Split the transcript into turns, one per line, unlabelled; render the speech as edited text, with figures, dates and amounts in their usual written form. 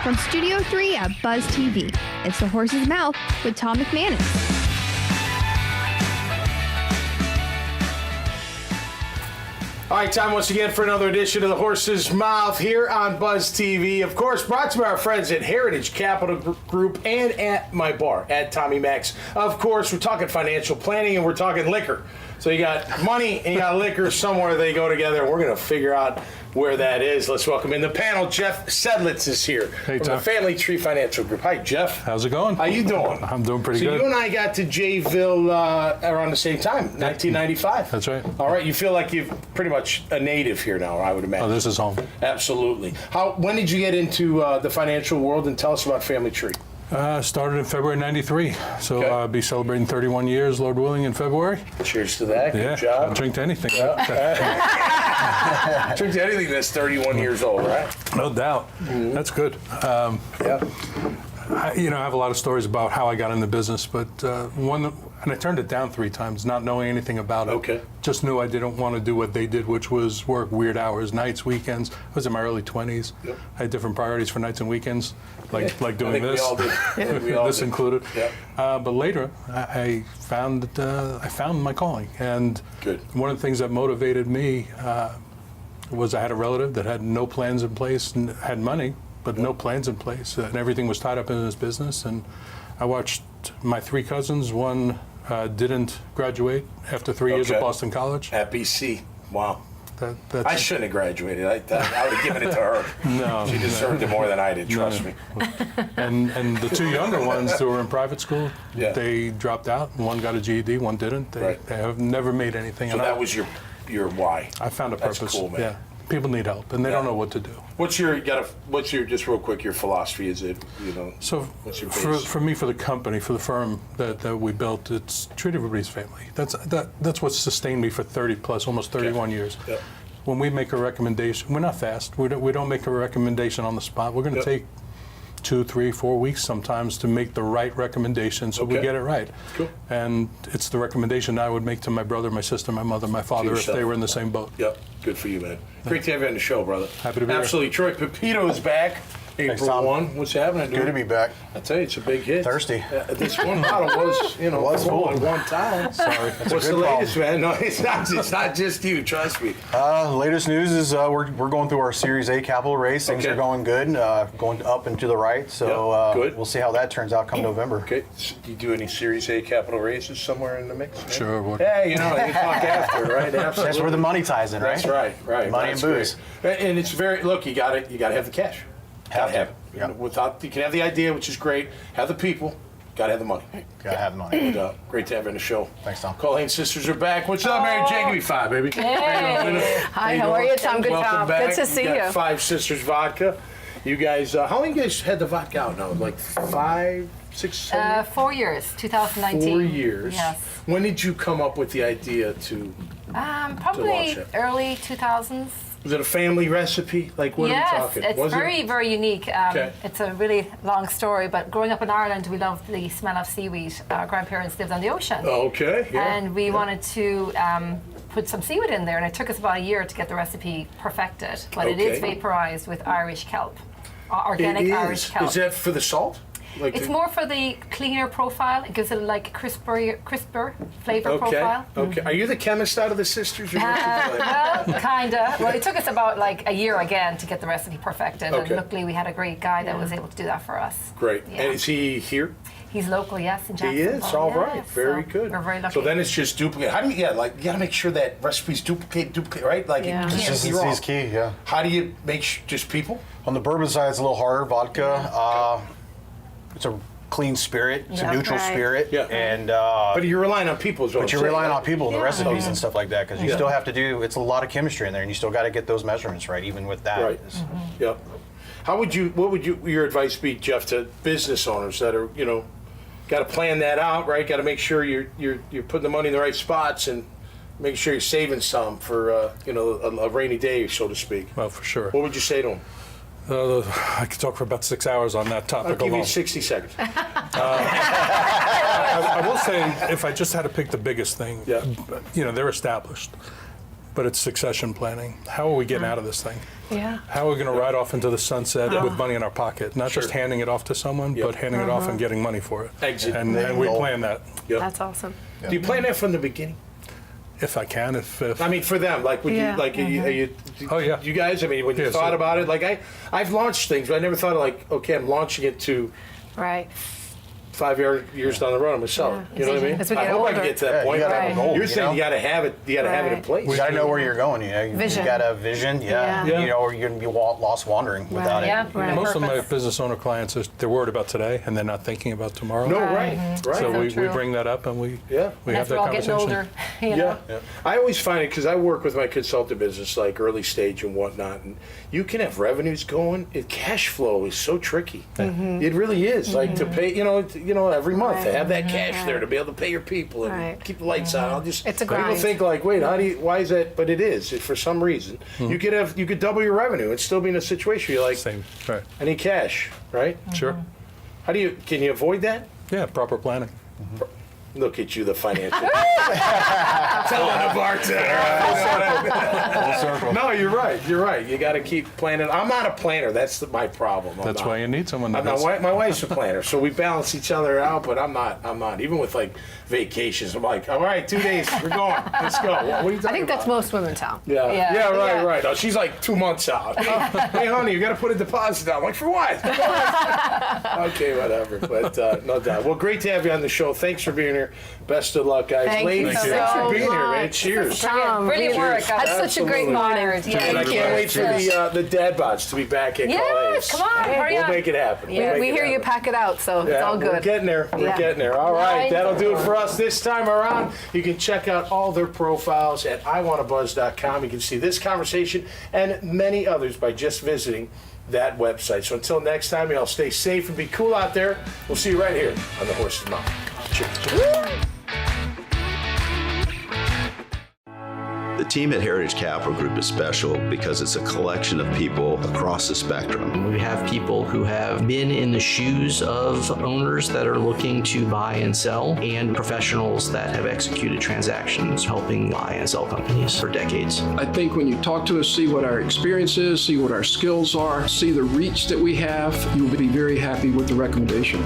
From Studio 3 at Buzz TV, it's The Horse's Mouth with Tom McManus.
All right, time once again for another edition of The Horse's Mouth here on Buzz TV. Of course, brought to you by our friends at Heritage Capital Group and at my bar, at Tommy Mac's. Of course, we're talking financial planning and we're talking liquor. So you got money and you got liquor, somewhere they go together, and we're going to figure out where that is. Let's welcome in the panel. Jeff Sedlitz is here
hey,
from
Tom.
the Family Tree Financial Group. Hi, Jeff.
How's it going?
How you doing?
I'm doing pretty good.
So you and I got to Jayville around the same time, 1995.
That's right.
All right, you feel like you're pretty much a native here now, I would imagine.
Oh, this is home.
Absolutely. When did you get into the financial world, and tell us about Family Tree?
Started in February '93, so
Okay.
I'll be celebrating 31 years, Lord willing, in February.
Cheers to that.
Yeah,
Good job.
I'll drink to anything.
Drink to anything that's 31 years old, right?
No doubt. That's good.
Yeah.
I have a lot of stories about how I got in the business, but and I turned it down 3 times, not knowing anything about it.
Okay.
Just knew I didn't want to do what they did, which was work weird hours, nights, weekends. I was in my early 20s.
Yep.
I had different priorities for nights and weekends, like
I
doing
think
this.
We all did. We all
This
did.
included.
Yep.
But later, I found that I found my calling, and
Good.
one of the things that motivated me was I had a relative that had no plans in place, and had money, but no plans in place, and everything was tied up in his business. And I watched my 3 cousins. One didn't graduate after 3 years
Okay.
at Boston College.
At BC. Wow.
That's,
I shouldn't have graduated. I would have given it to her.
No,
She deserved it more than I did, trust
No.
me.
and the 2 younger ones who were in private school,
Yeah.
they dropped out. One got a GED, one didn't. They have never made anything.
So
and
that was your why.
I found a
That's
purpose.
cool, man.
Yeah, people need help, and they don't know what to do.
What's your just real quick, your philosophy? Is it,
So
what's your
for
base?
me, for the company, for the firm that we built, it's treat everybody's family. That's what sustained me for 30 plus, almost 31 years.
Yep.
When we make a recommendation, we're not fast. We don't make a recommendation on the spot. We're going to
Yep.
take 2, 3, 4 weeks sometimes to make the right recommendation, so we
Okay.
get it right.
Cool.
And it's the recommendation I would make to my brother, my sister, my mother, my father, if
yourself.
they were in the same boat.
Yep, good for you, man. Great to have you on the show, brother.
Happy to be here.
Absolutely. Troy Pepito is back. April
Tom.
1. What's happening, dude?
Good to be back.
I tell you, it's a big hit.
Thirsty.
This one bottle was,
was
full
full.
at one time.
Sorry.
What's the latest, man? No, it's not just you. Trust me.
Latest news is we're going through our Series A capital raise. Things
Okay.
are going good, going up and to the right. So
Yeah, good.
we'll see how that turns out come November.
Okay. So do you do any Series A capital raises somewhere in the mix? man?
Sure.
Hey, you talk after, right? Absolutely.
That's where the money ties in, right?
That's right.
Money
That's
and booze.
great. And it's you got to have the cash.
Have to.
Have it.
Yeah.
You can have the idea, which is great. Have the people. Got to have the money.
Gotta have the money.
And, great to have you on the show.
Thanks, Tom.
Culhane sisters are back. What's up, Mary Jane? Give me 5, baby.
Hey. Hi, how are you, Tom? Good,
Welcome
Tom.
back.
Good to see
got
you.
5 Sisters Vodka. You guys, how long you guys had the vodka out now? Like 5, 6, 7?
4 years, 2019.
4 years.
Yes.
When did you come up with the idea to?
Probably
launch it.
early 2000s.
Was it a family recipe? Like what are we
Yes,
talking?
it's
Was
very,
it?
very unique.
Okay.
It's a really long story, but growing up in Ireland, we loved the smell of seaweed. Our grandparents lived on the ocean.
Okay. Yeah.
And we wanted to put some seaweed in there, and it took us about a year to get the recipe perfected. But it is
Okay.
vaporized with Irish kelp, organic
It is.
Irish kelp.
Is that for the salt? Like
It's
the-
more for the cleaner profile. It gives it like a crisper flavor
Okay.
profile.
Okay. Are you the chemist out of the sisters? Or what's it like?
Well, kinda. Well, it took us about like a year again to get the recipe perfected,
Okay.
and luckily we had a great guy that was able to do that for us.
Great.
Yeah.
And is he here?
He's local, yes, in
He
Jacksonville.
is. All
yes,
right. Very
so
good.
We're very lucky.
So then it's just duplicate. How do you? Yeah. Like you got to make sure that recipe's duplicate, right? Like
Yeah.
it can't be
Consistency
wrong.
is key, yeah.
How do you make just people?
On the bourbon side, it's a little harder. Vodka, it's a clean spirit. It's
Yeah.
a neutral
Right.
spirit.
Yeah.
And
But you're relying on people as well.
but you're relying on people and the
Yeah.
recipes and stuff like that because you
Yeah.
still have to do. It's a lot of chemistry in there, and you still got to get those measurements right, even with that.
Right.
It's-
Yep. What would your advice be, Jeff, to business owners that are, got to plan that out, right? Got to make sure you're putting the money in the right spots and making sure you're saving some for, a rainy day, so to speak.
Well, for sure.
What would you say to them?
I could talk for about 6 hours on that topic
I'll give
alone.
you 60 seconds.
I will say, if I just had to pick the biggest thing,
Yeah.
they're established. but it's succession planning. How are we getting out of this thing?
Yeah.
How are we going to ride off into the sunset with money in our pocket? Not just handing it off to someone, but handing it off and getting money for it.
Exit.
And we plan that.
Yep.
That's awesome.
Do you plan that from the beginning?
If I can, if
I mean, for them, like, would
Yeah.
you, like,
Oh, yeah.
you guys, I mean, when you
Yeah,
thought
so-
about it, like, I've launched things, but I never thought of, like, okay, I'm launching it to
Right.
5 years down the road, I'm gonna sell it. You know what I mean?
As we
I
get
hope I
older.
can get to that
Yeah,
point.
you gotta have a goal,
You're
you
saying
know?
you gotta have it in place.
You got to know where you're going. You know, you
Vision.
got a vision. Yeah.
Yeah.
You know, or you're going to be lost wandering without it.
Yeah.
Right.
most of my
Purpose.
business owner clients, they're worried about today and they're not thinking about tomorrow.
No,
Right.
right.
So we
true.
bring that up and we
Yeah.
have
As
that
we're all getting
conversation.
older, you know.
Yeah. I always find it because I work with my consultant business, like early stage and whatnot, and you can have revenues going. Cash flow is so tricky. It really is. Like to pay, every month to have that cash there to be able to pay your people and
Right.
keep the lights on. I'll just
It's a
people
grind.
think like, wait, why is that? But it is. For some reason, you could double your revenue and still be in a situation you're like,
Same, right.
I need cash, right?
Sure.
Can you avoid that?
Yeah, proper planning.
Look at you, the financial. Telling the bartender. No, you're right. You're right. You got to keep planning. I'm not a planner. That's my problem.
That's why you need someone that
I'm
does.
not, my wife's a planner, so we balance each other out. But I'm not. Even with like vacations, I'm like, all right, 2 days, we're going. Let's go. What are you talking
I think that's
about?
most women, Tom.
Yeah.
Yeah.
Right. Oh, she's like 2 months out. Hey, honey, you got to put a deposit down. I'm like, for what? Okay, whatever. But no doubt. Well, great to have you on the show. Thanks for being here. Best of luck, guys.
Thank
Ladies,
you
thanks
so
for being here, man.
much.
Cheers.
Tom,
Brilliant work.
Had such a great
Absolutely.
morning.
Yeah,
I
thank
can't
you.
wait for the dad bods to be back at
Yes, come on, hurry
We'll
up.
make it happen.
Yeah.
We'll make
We
it
hear you
happen.
pack it out, so it's
Yeah,
all
We're
good.
getting there. We're
Yeah.
getting there. All right,
Right.
that'll do it for us this time around. You can check out all their profiles at iwantabuzz.com. You can see this conversation and many others by just visiting that website. So until next time, y'all stay safe and be cool out there. We'll see you right here on the Horse's Mouth. Cheers.
The team at Heritage Capital Group is special because it's a collection of people across the spectrum.
We have people who have been in the shoes of owners that are looking to buy and sell, and professionals that have executed transactions helping buy and sell companies for decades.
I think when you talk to us, see what our experience is, see what our skills are, see the reach that we have, you'll be very happy with the recommendation.